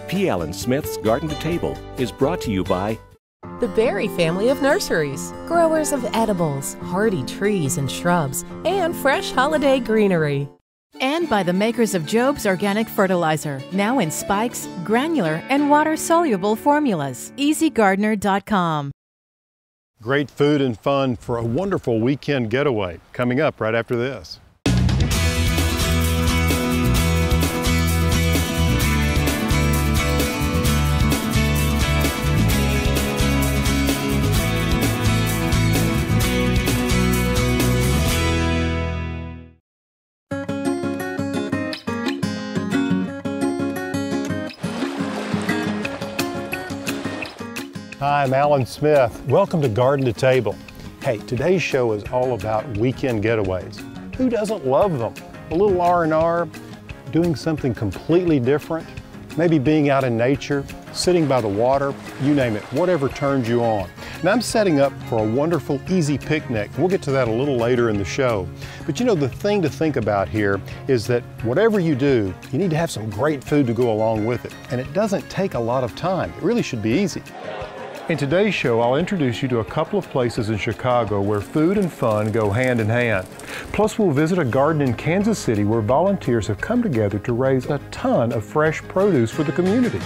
P. Allen Smith's Garden to Table is brought to you by the Berry family of nurseries, growers of edibles, hardy trees and shrubs, and fresh holiday greenery. And by the makers of Job's Organic Fertilizer, now in spikes, granular, and water-soluble formulas. EasyGardener.com. Great food and fun for a wonderful weekend getaway coming up right after this. Hi, I'm Alan Smith. Welcome to Garden to Table. Hey, today's show is all about weekend getaways. Who doesn't love them? A little R&R, doing something completely different, maybe being out in nature, sitting by the water, you name it, whatever turns you on. And I'm setting up for a wonderful, easy picnic. We'll get to that a little later in the show. But you know, the thing to think about here is that whatever you do, you need to have some great food to go along with it. And it doesn't take a lot of time. It really should be easy. In today's show, I'll introduce you to a couple of places in Chicago where food and fun go hand in hand. Plus, we'll visit a garden in Kansas City where volunteers have come together to raise a ton of fresh produce for the community.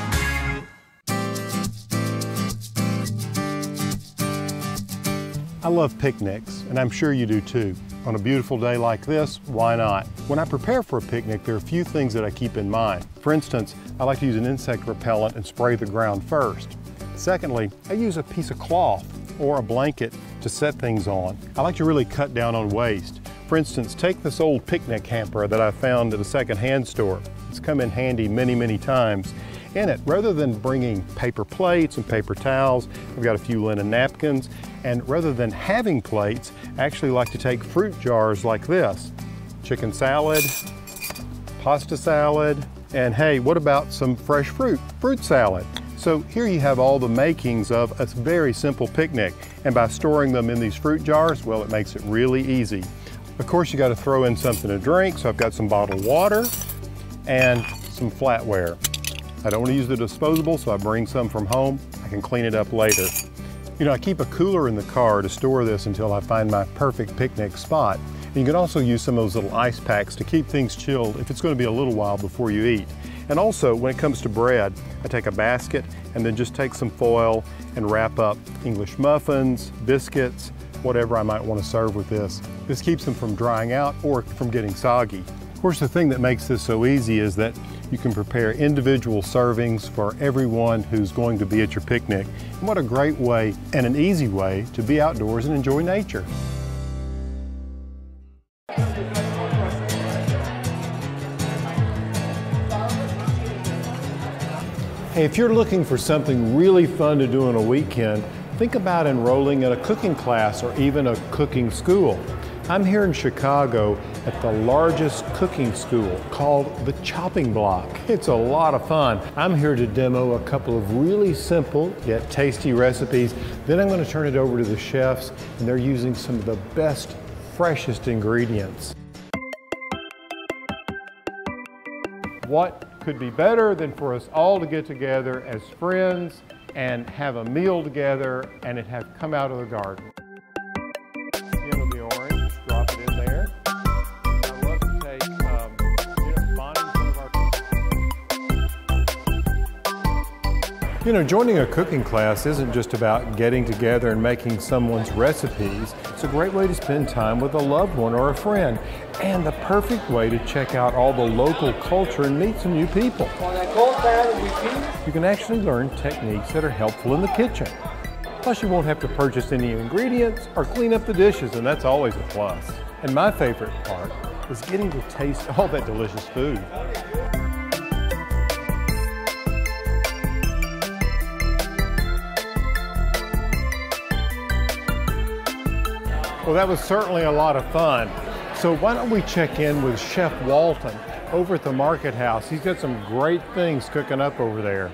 I love picnics, and I'm sure you do too. On a beautiful day like this, why not? When I prepare for a picnic, there are a few things that I keep in mind. For instance, I like to use an insect repellent and spray the ground first. Secondly, I use a piece of cloth or a blanket to set things on. I like to really cut down on waste. For instance, take this old picnic hamper that I found at a second-hand store. It's come in handy many, many times. In it, rather than bringing paper plates and paper towels, I've got a few linen napkins, and rather than having plates, I actually like to take fruit jars like this. Chicken salad, pasta salad, and hey, what about some fresh fruit salad? So here you have all the makings of a very simple picnic, and by storing them in these fruit jars, well, it makes it really easy. Of course, you got to throw in something to drink, so I've got some bottled water and some flatware. I don't want to use the disposable, so I bring some from home. I can clean it up later. You know, I keep a cooler in the car to store this until I find my perfect picnic spot. And you can also use some of those little ice packs to keep things chilled if it's going to be a little while before you eat. And also, when it comes to bread, I take a basket and then just take some foil and wrap up English muffins, biscuits, whatever I might want to serve with this. This keeps them from drying out or from getting soggy. Of course, the thing that makes this so easy is that you can prepare individual servings for everyone who's going to be at your picnic. And what a great way and an easy way to be outdoors and enjoy nature. Hey, if you're looking for something really fun to do on a weekend, think about enrolling in a cooking class or even a cooking school. I'm here in Chicago at the largest cooking school called the Chopping Block. It's a lot of fun. I'm here to demo a couple of really simple yet tasty recipes. Then I'm going to turn it over to the chefs, and they're using some of the best, freshest ingredients. What could be better than for us all to get together as friends and have a meal together and it have come out of the garden. Skin of the orange, drop it in there. I love to take, bonding some of our... You know, joining a cooking class isn't just about getting together and making someone's recipes. It's a great way to spend time with a loved one or a friend, and the perfect way to check out all the local culture and meet some new people. You can actually learn techniques that are helpful in the kitchen. Plus, you won't have to purchase any ingredients or clean up the dishes, and that's always a plus. And my favorite part is getting to taste all that delicious food. Well, that was certainly a lot of fun. So why don't we check in with Chef Walton over at the Market House. He's got some great things cooking up over there.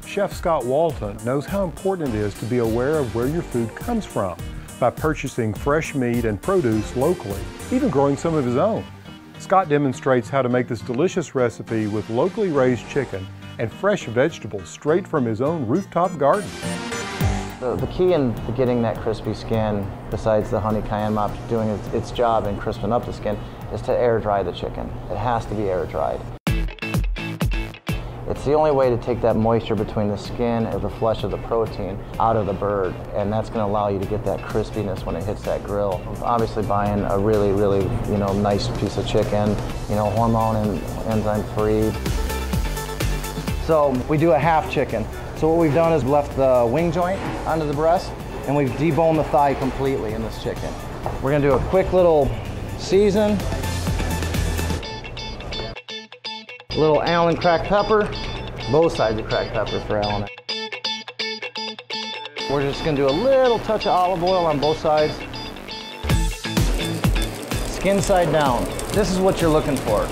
Chef Scott Walton knows how important it is to be aware of where your food comes from by purchasing fresh meat and produce locally, even growing some of his own. Scott demonstrates how to make this delicious recipe with locally raised chicken and fresh vegetables straight from his own rooftop garden. The key in getting that crispy skin, besides the honey cayenne mop doing its job in crisping up the skin, is to air dry the chicken. It has to be air dried. It's the only way to take that moisture between the skin and the flesh of the protein out of the bird, and that's going to allow you to get that crispiness when it hits that grill. Obviously buying a really, nice piece of chicken, hormone and enzyme free. So we do a half chicken. So what we've done is left the wing joint onto the breast, and we've deboned the thigh completely in this chicken. We're gonna do a quick little season. A little Allen cracked pepper, both sides of cracked pepper for Allen. We're just gonna do a little touch of olive oil on both sides. Skin side down. This is what you're looking for.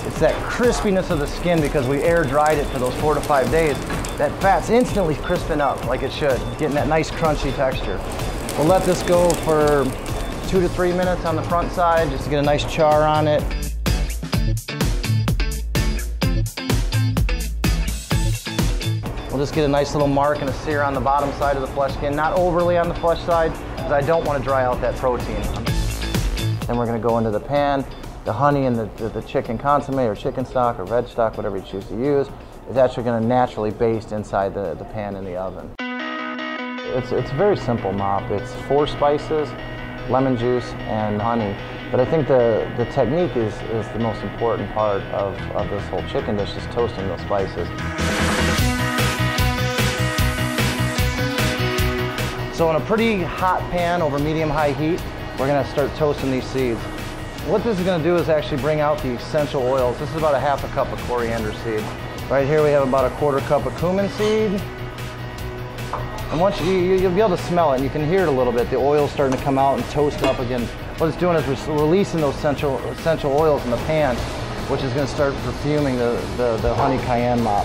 It's that crispiness of the skin because we air dried it for those 4 to 5 days. That fat's instantly crisping up like it should, getting that nice crunchy texture. We'll let this go for 2 to 3 minutes on the front side just to get a nice char on it. We'll just get a nice little mark and a sear on the bottom side of the flesh skin, not overly on the flesh side, because I don't want to dry out that protein. Then we're going to go into the pan. The honey and the chicken consomme or chicken stock or veg stock, whatever you choose to use, is actually going to naturally baste inside the pan in the oven. It's a very simple mop. It's 4 spices, lemon juice, and honey. But I think the technique is the most important part of this whole chicken dish, is toasting those spices. So in a pretty hot pan over medium-high heat, we're going to start toasting these seeds. What this is going to do is actually bring out the essential oils. This is about a 1/2 cup of coriander seed. Right here we have about a 1/4 cup of cumin seed. And once you'll be able to smell it, and you can hear it a little bit. The oil's starting to come out and toast up again. What it's doing is releasing those essential oils in the pan, which is going to start perfuming the honey cayenne mop.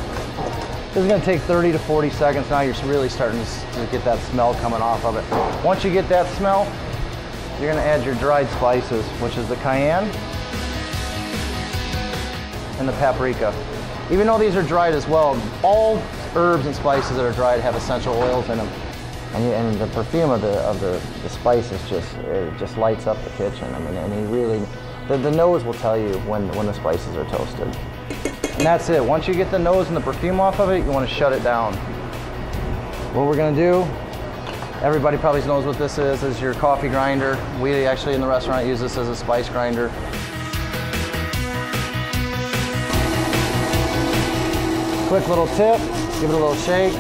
This is going to take 30 to 40 seconds. Now you're really starting to get that smell coming off of it. Once you get that smell, you're going to add your dried spices, which is the cayenne and the paprika. Even though these are dried as well, all herbs and spices that are dried have essential oils in them. And the perfume of the spices just lights up the kitchen. I mean, and you really, the nose will tell you when the spices are toasted. And that's it. Once you get the nose and the perfume off of it, you want to shut it down. What we're going to do, everybody probably knows what this is your coffee grinder. We actually in the restaurant use this as a spice grinder. Quick little tip, give it a little shake.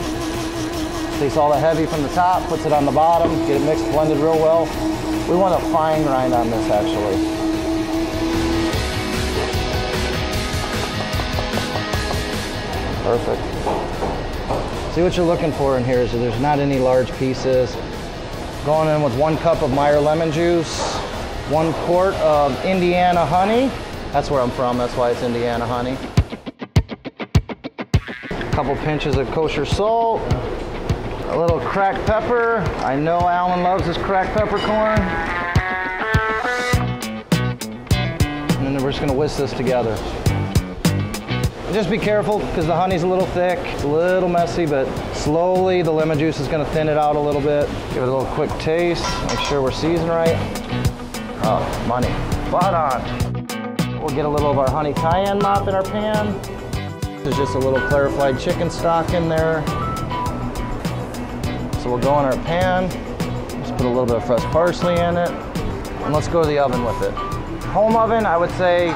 Takes all the heavy from the top, puts it on the bottom, get it mixed, blended real well. We want a fine grind on this actually. Perfect. See what you're looking for in here is that there's not any large pieces. Going in with 1 cup of Meyer lemon juice, 1 quart of Indiana honey. That's where I'm from, that's why it's Indiana honey. A couple pinches of kosher salt, a little cracked pepper. I know Alan loves his cracked peppercorn. And then we're just gonna whisk this together. Just be careful because the honey's a little thick, it's a little messy, but slowly the lemon juice is gonna thin it out a little bit. Give it a little quick taste, make sure we're seasoned right. Oh, money, spot on. We'll get a little of our honey cayenne mop in our pan. There's just a little clarified chicken stock in there. So we'll go in our pan, just put a little bit of fresh parsley in it, and let's go to the oven with it. Home oven, I would say,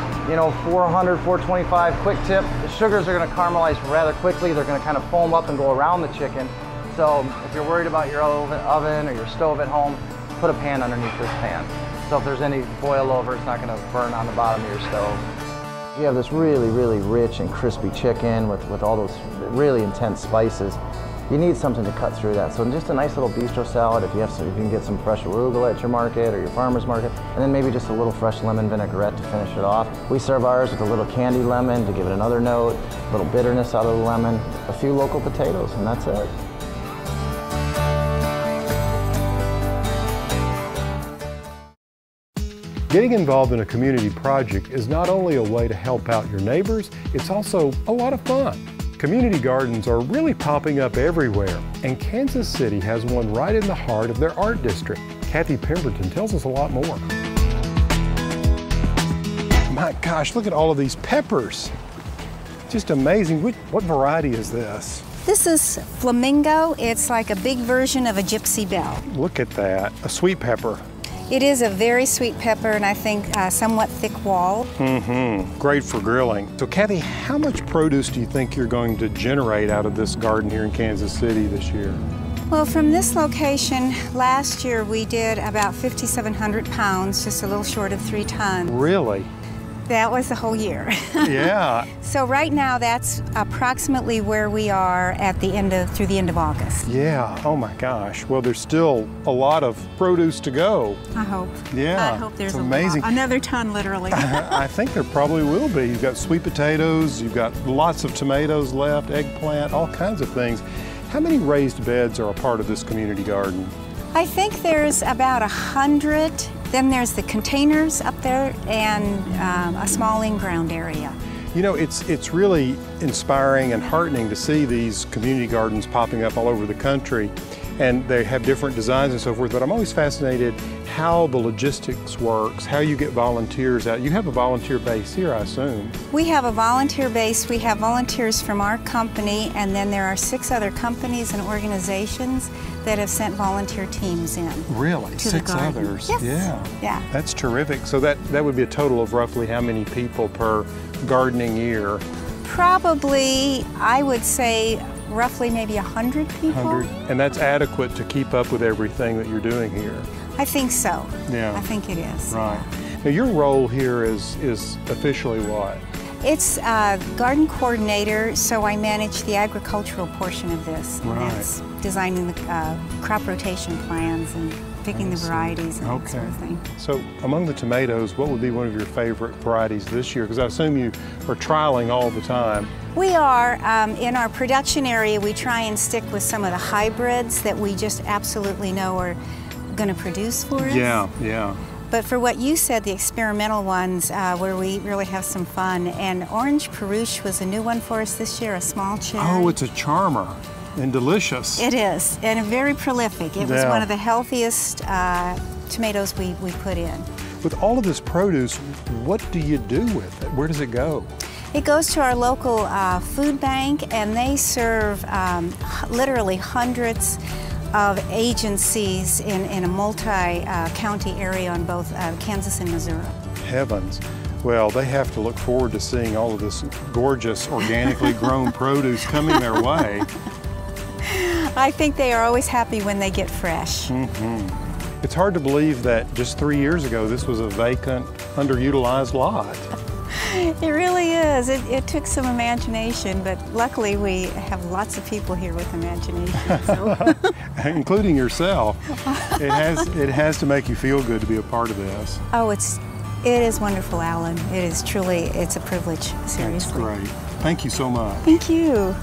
400, 425, quick tip. The sugars are gonna caramelize rather quickly. They're gonna kind of foam up and go around the chicken. So if you're worried about your oven or your stove at home, put a pan underneath this pan. So if there's any boil over, it's not gonna burn on the bottom of your stove. You have this really, really rich and crispy chicken with all those really intense spices. You need something to cut through that. So just a nice little bistro salad, if you can get some fresh arugula at your market or your farmer's market, and then maybe just a little fresh lemon vinaigrette to finish it off. We serve ours with a little candied lemon to give it another note, a little bitterness out of the lemon, a few local potatoes, and that's it. Getting involved in a community project is not only a way to help out your neighbors, it's also a lot of fun. Community gardens are really popping up everywhere, and Kansas City has one right in the heart of their art district. Kathy Pemberton tells us a lot more. My gosh, look at all of these peppers. Just amazing. What variety is this? This is flamingo. It's like a big version of a gypsy bell. Look at that, a sweet pepper. It is a very sweet pepper, and I think somewhat thick wall. Great for grilling. So Kathy, how much produce do you think you're going to generate out of this garden here in Kansas City this year? Well, from this location, last year we did about 5,700 pounds, just a little short of 3 tons. Really? That was the whole year. Yeah. So right now, that's approximately where we are at through the end of August. Yeah, oh my gosh. Well, there's still a lot of produce to go. I hope. Yeah, I hope there's it's amazing. Another ton, literally. I think there probably will be. You've got sweet potatoes, you've got lots of tomatoes left, eggplant, all kinds of things. How many raised beds are a part of this community garden? I think there's about 100. Then there's the containers up there and a small in-ground area. You know, it's really inspiring and heartening to see these community gardens popping up all over the country, and they have different designs and so forth, but I'm always fascinated how the logistics works, how you get volunteers out. You have a volunteer base here, I assume. We have a volunteer base. We have volunteers from our company, and then there are 6 other companies and organizations that have sent volunteer teams in. Really? 6 others? Yes. Yeah. Yeah. That's terrific. So that would be a total of roughly how many people per gardening year? Probably, I would say, roughly maybe 100 people. 100. And that's adequate to keep up with everything that you're doing here? I think so. Yeah. I think it is. Right. Now your role here is officially what? It's garden coordinator, so I manage the agricultural portion of this. Right. That's designing the crop rotation plans and picking the varieties and that sort of thing. So among the tomatoes, what would be one of your favorite varieties this year? Because I assume you are trialing all the time. We are. In our production area, we try and stick with some of the hybrids that we just absolutely know are going to produce for us. Yeah, yeah. But for what you said, the experimental ones, where we really have some fun, and Orange Peruche was a new one for us this year, a small cherry. Oh, it's a charmer and delicious. It is, and very prolific. It was one of the healthiest tomatoes we put in. With all of this produce, what do you do with it? Where does it go? It goes to our local food bank, and they serve literally hundreds of agencies in a multi-county area on both Kansas and Missouri. Heavens. Well, they have to look forward to seeing all of this gorgeous, organically grown produce coming their way. I think they are always happy when they get fresh. It's hard to believe that just 3 years ago this was a vacant, underutilized lot. It really is. It took some imagination, but luckily we have lots of people here with imagination. So. Including yourself. It has to make you feel good to be a part of this. Oh, it is wonderful, Alan. It is truly, it's a privilege, seriously. That's great. Thank you so much. Thank you.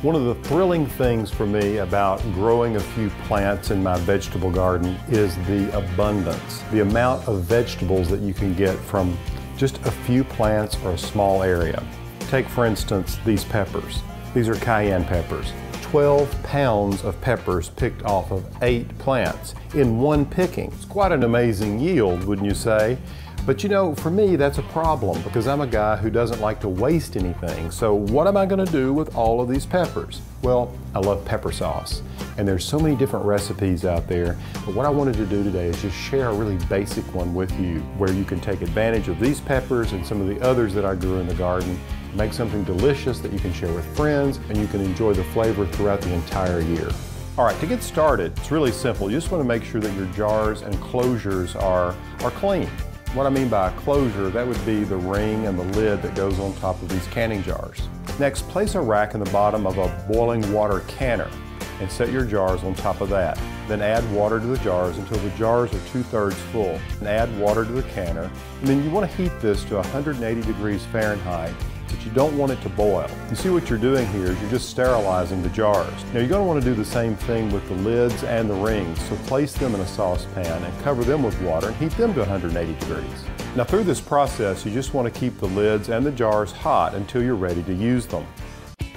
One of the thrilling things for me about growing a few plants in my vegetable garden is the abundance, the amount of vegetables that you can get from just a few plants or a small area. Take, for instance, these peppers. These are cayenne peppers. 12 pounds of peppers picked off of 8 plants in one picking. It's quite an amazing yield, wouldn't you say? But you know, for me, that's a problem because I'm a guy who doesn't like to waste anything. So what am I going to do with all of these peppers? Well, I love pepper sauce, and there's so many different recipes out there. But what I wanted to do today is just share a really basic one with you where you can take advantage of these peppers and some of the others that I grew in the garden, make something delicious that you can share with friends, and you can enjoy the flavor throughout the entire year. All right, to get started, it's really simple. You just want to make sure that your jars and closures are clean. What I mean by a closure, that would be the ring and the lid that goes on top of these canning jars. Next, place a rack in the bottom of a boiling water canner and set your jars on top of that. Then add water to the jars until the jars are 2/3 full. And add water to the canner. And then you want to heat this to 180 degrees Fahrenheit but you don't want it to boil. You see what you're doing here is you're just sterilizing the jars. Now you're going to want to do the same thing with the lids and the rings, so place them in a saucepan and cover them with water and heat them to 180 degrees. Now through this process, you just want to keep the lids and the jars hot until you're ready to use them.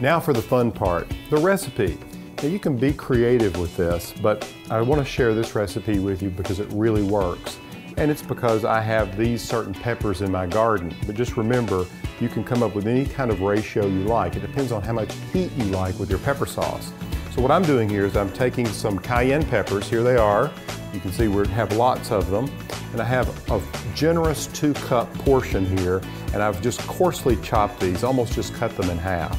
Now for the fun part, the recipe. Now you can be creative with this, but I want to share this recipe with you because it really works. And it's because I have these certain peppers in my garden. But just remember, you can come up with any kind of ratio you like. It depends on how much heat you like with your pepper sauce. So what I'm doing here is I'm taking some cayenne peppers. Here they are. You can see we have lots of them. And I have a generous 2-cup portion here, and I've just coarsely chopped these, almost just cut them in half.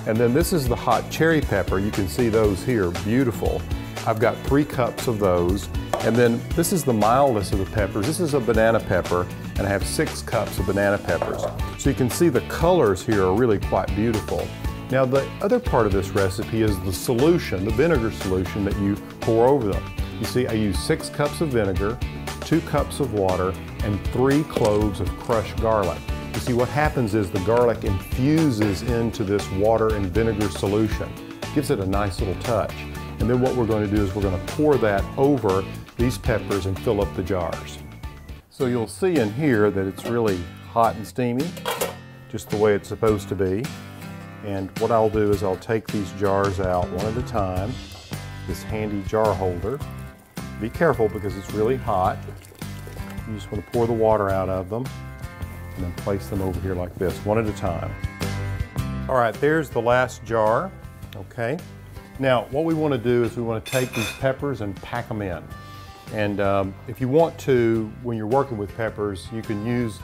And then this is the hot cherry pepper. You can see those here, beautiful. I've got 3 cups of those. And then this is the mildest of the peppers. This is a banana pepper, and I have 6 cups of banana peppers. So you can see the colors here are really quite beautiful. Now the other part of this recipe is the solution, the vinegar solution that you pour over them. You see I use 6 cups of vinegar, 2 cups of water, and 3 cloves of crushed garlic. You see what happens is the garlic infuses into this water and vinegar solution. Gives it a nice little touch. And then what we're going to do is we're going to pour that over these peppers and fill up the jars. So you'll see in here that it's really hot and steamy, just the way it's supposed to be. And what I'll do is I'll take these jars out one at a time, this handy jar holder. Be careful because it's really hot. You just want to pour the water out of them and then place them over here like this, one at a time. All right, there's the last jar, okay? Now, what we want to do is we want to take these peppers and pack them in. And if you want to, when you're working with peppers, you can use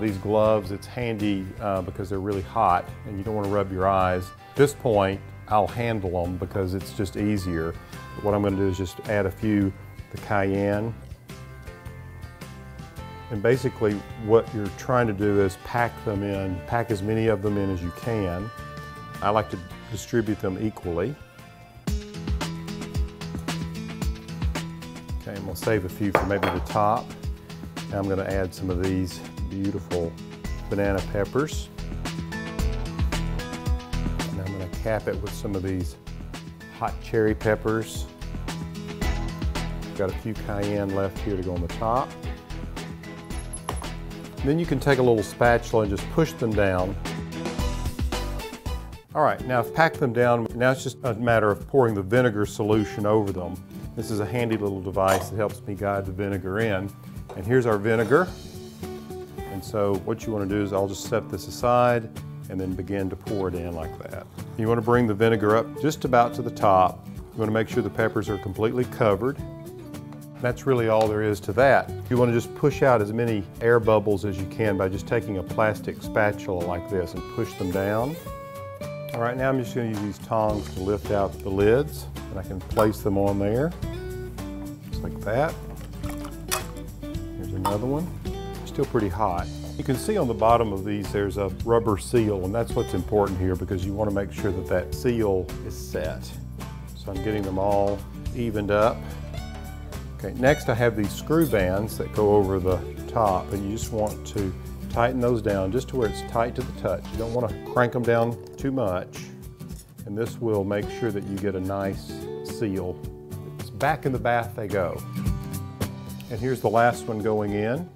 these gloves. It's handy because they're really hot and you don't want to rub your eyes. At this point, I'll handle them because it's just easier. But what I'm going to do is just add a few the cayenne. And basically what you're trying to do is pack them in, pack as many of them in as you can. I like to distribute them equally. Okay, and we'll save a few for maybe the top. Now I'm going to add some of these beautiful banana peppers. And I'm going to cap it with some of these hot cherry peppers. Got a few cayenne left here to go on the top. And then you can take a little spatula and just push them down. All right, now I've packed them down. Now it's just a matter of pouring the vinegar solution over them. This is a handy little device that helps me guide the vinegar in. And here's our vinegar. And so what you want to do is I'll just set this aside and then begin to pour it in like that. You want to bring the vinegar up just about to the top. You want to make sure the peppers are completely covered. That's really all there is to that. You want to just push out as many air bubbles as you can by just taking a plastic spatula like this and push them down. All right, now I'm just going to use these tongs to lift out the lids, and I can place them on there, just like that. Here's another one. Still pretty hot. You can see on the bottom of these there's a rubber seal, and that's what's important here because you want to make sure that that seal is set. So I'm getting them all evened up. Okay, next I have these screw bands that go over the top, and you just want to tighten those down just to where it's tight to the touch. You don't want to crank them down too much, and this will make sure that you get a nice seal. It's back in the bath they go. And here's the last one going in.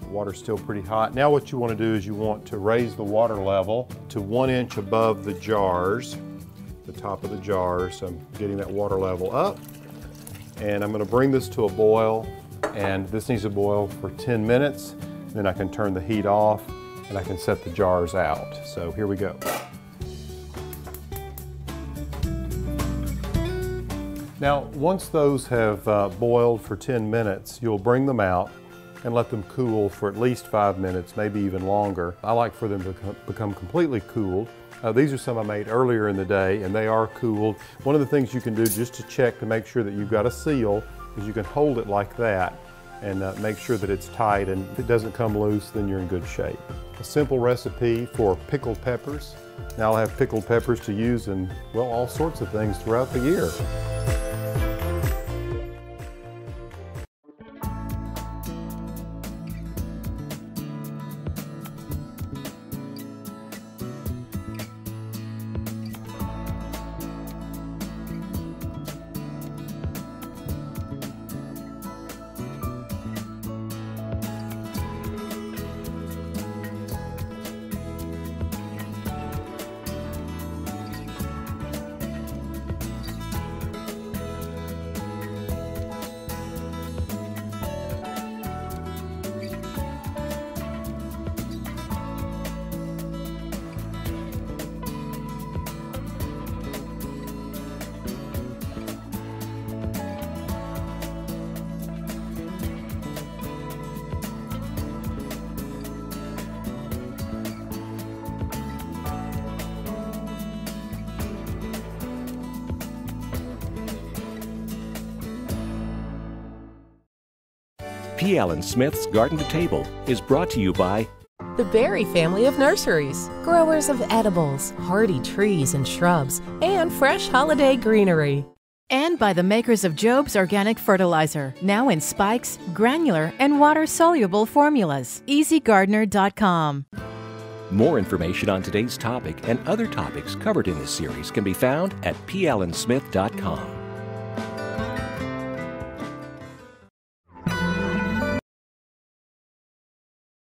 The water's still pretty hot. Now what you want to do is you want to raise the water level to 1 inch above the jars, the top of the jars. So I'm getting that water level up. And I'm going to bring this to a boil, and this needs to boil for 10 minutes. Then I can turn the heat off and I can set the jars out. So here we go. Now, once those have boiled for 10 minutes, you'll bring them out and let them cool for at least 5 minutes, maybe even longer. I like for them to become completely cooled. These are some I made earlier in the day, and they are cooled. One of the things you can do just to check to make sure that you've got a seal is you can hold it like that and make sure that it's tight, and if it doesn't come loose, then you're in good shape. A simple recipe for pickled peppers. Now I'll have pickled peppers to use in, well, all sorts of things throughout the year. P. Allen Smith's Garden to Table is brought to you by the Berry family of nurseries, growers of edibles, hardy trees and shrubs, and fresh holiday greenery. And by the makers of Job's Organic Fertilizer, now in spikes, granular, and water-soluble formulas. EasyGardener.com. More information on today's topic and other topics covered in this series can be found at pallensmith.com.